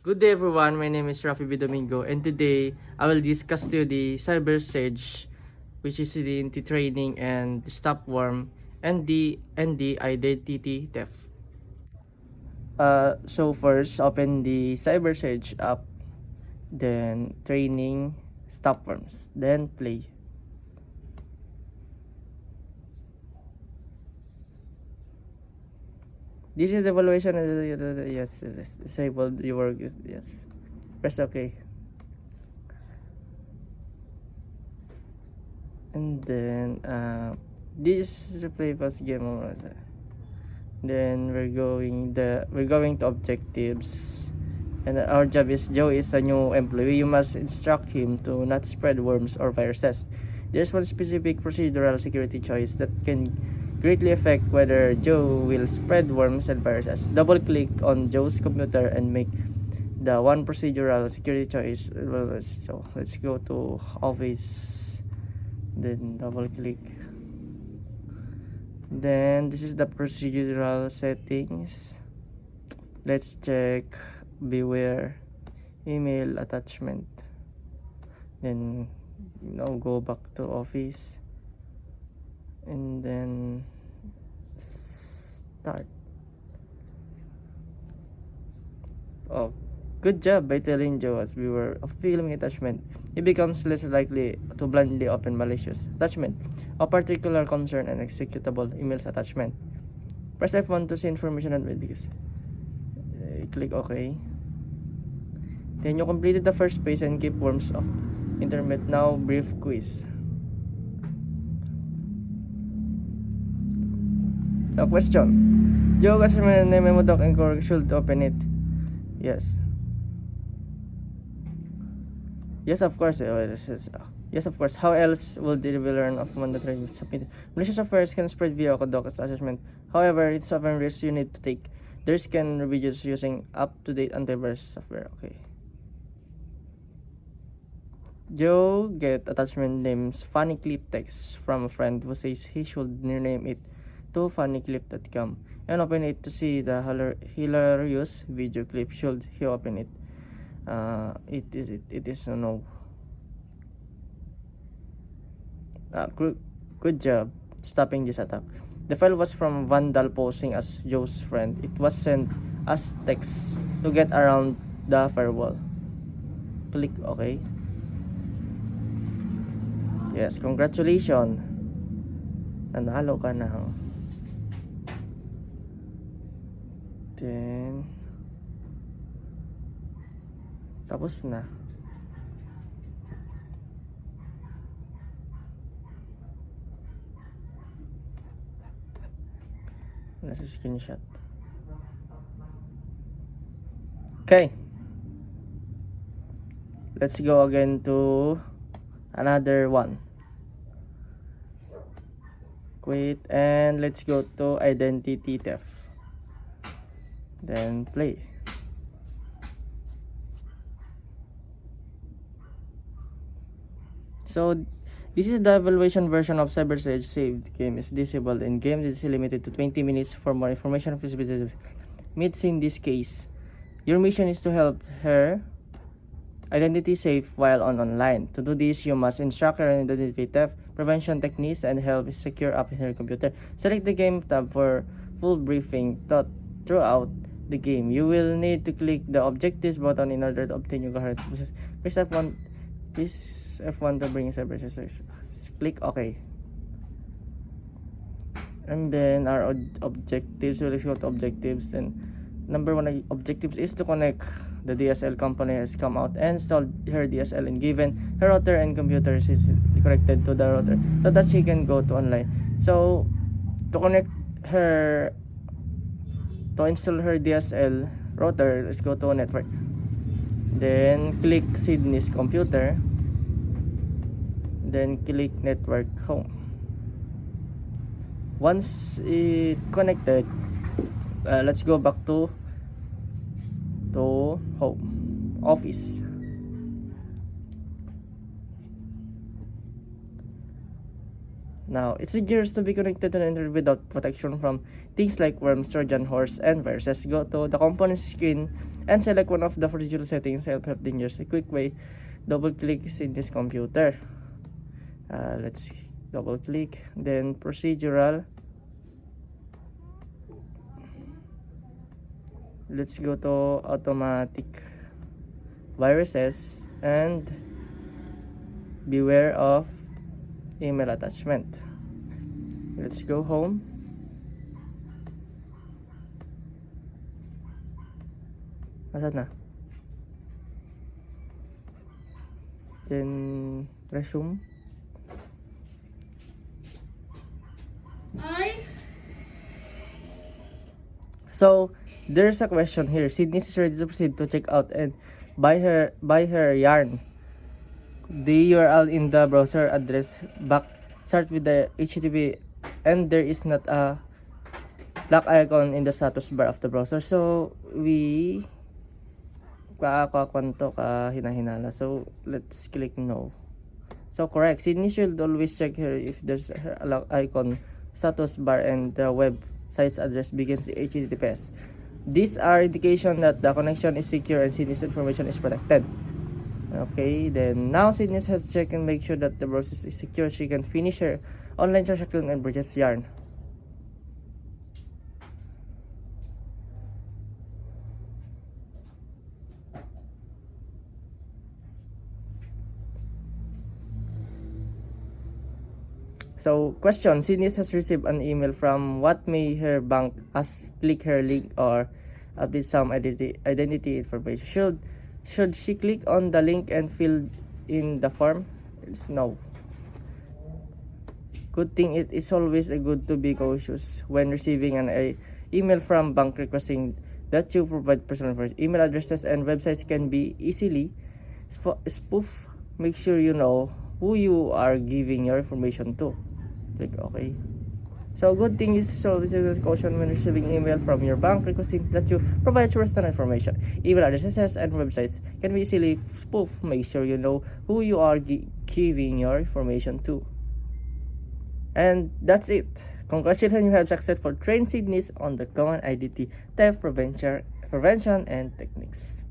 Good day everyone, my name is Rafi B. Domingo and today I will discuss to you the Cyber Surge, which is the training and stop worm and the identity theft. So first open the Cyber Surge app, then training, stop worms, then play. This is evaluation. Yes, disabled your work. Yes, press OK. And then this replay first game mode. Then we're going to objectives, and our job is Joe is a new employee. You must instruct him to not spread worms or viruses. There's one specific procedural security choice that can greatly affect whether Joe will spread worms and viruses. Double click on Joe's computer and make the one procedural security choice. So let's go to office, then double click. Then this is the procedural settings. Let's check beware email attachment. Then now go back to office and then start. Oh, good job by telling Joe as viewer of filming attachment. He becomes less likely to blindly open malicious attachment of particular concern and executable emails attachment. Press F1 to see information on videos. Click OK. Then you completed the first phase and keep worms of internet. Now brief quiz. Now question. Joe customer name memo doc and core should open it. Yes. Yes, of course. Yes, of course. How else will the learn of mandatory submit? Malicious software can spread via doc attachment. However, it's often risk you need to take. The risk can be reduced using up-to-date antivirus software. Okay. Joe get attachment names funny clip text from a friend who says he should rename it to funnyclip.com and open it to see the hilarious video clip. Should he open it? It is a no. Good job stopping this attack. The file was from Vandal posing as Joe's friend. It was sent as text to get around the firewall. Click OK. Yes, congratulations. Nanalo ka na. Then tapos na. Nasa screenshot. Okay. Let's go again to another one. Quit and let's go to identity theft. Then play. So this is the evaluation version of Cyber Surge. Saved game is disabled and game is limited to 20 minutes. For more information of this video, meets in this case. Your mission is to help her identity safe while online. To do this, you must instruct her in identity theft prevention techniques and help secure up in her computer. Select the game tab for full briefing throughout the game. You will need to click the objectives button in order to obtain your card. Press F1. This F1 to bring Cyber Surge. Click OK. And then our objectives. So let's go to objectives. Then number one objectives is to connect. The DSL company has come out and installed her DSL and given her router and computer is connected to the router so that she can go to online. So to connect her, to install her DSL router, let's go to network. Then click Sydney's computer. Then click network home. Once it connected, let's go back to home office. Now, it's dangerous to be connected to the internet without protection from things like worms, Trojan horse, and viruses. Go to the component screen and select one of the procedural settings. Help dangerous. A quick way, double click in this computer. Let's double click, then procedural. Let's go to automatic viruses and beware of email attachment. Let's go home. Nasaan na? Then resume. So there's a question here. Sydney is ready to proceed to check out and buy her yarn. The URL in the browser address back start with the HTTP and there is not a black icon in the status bar of the browser. So we hinahinala. So let's click no. So correct. Sydney should always check here if there's a icon status bar and the website's address begins HTTPS. These are indication that the connection is secure and Sydney's information is protected. Okay, then now Sydney has checked and make sure that the browser is secure. She can finish her online transaction and purchase yarn. So, question, Sydney has received an email from what may her bank as click her link or update some identity information. Should she click on the link and fill in the form? It's no. Good thing it is always good to be cautious when receiving an email from bank requesting that you provide personal information. Email addresses and websites can be easily spoof. Make sure you know who you are giving your information to. Click OK. So good thing is always a caution when receiving email from your bank requesting that you provide personal information. Email addresses and websites can be easily spoof. Make sure you know who you are giving your information to. And that's it. Congratulations, you have successfully trained Sydney on the common identity theft prevention and techniques.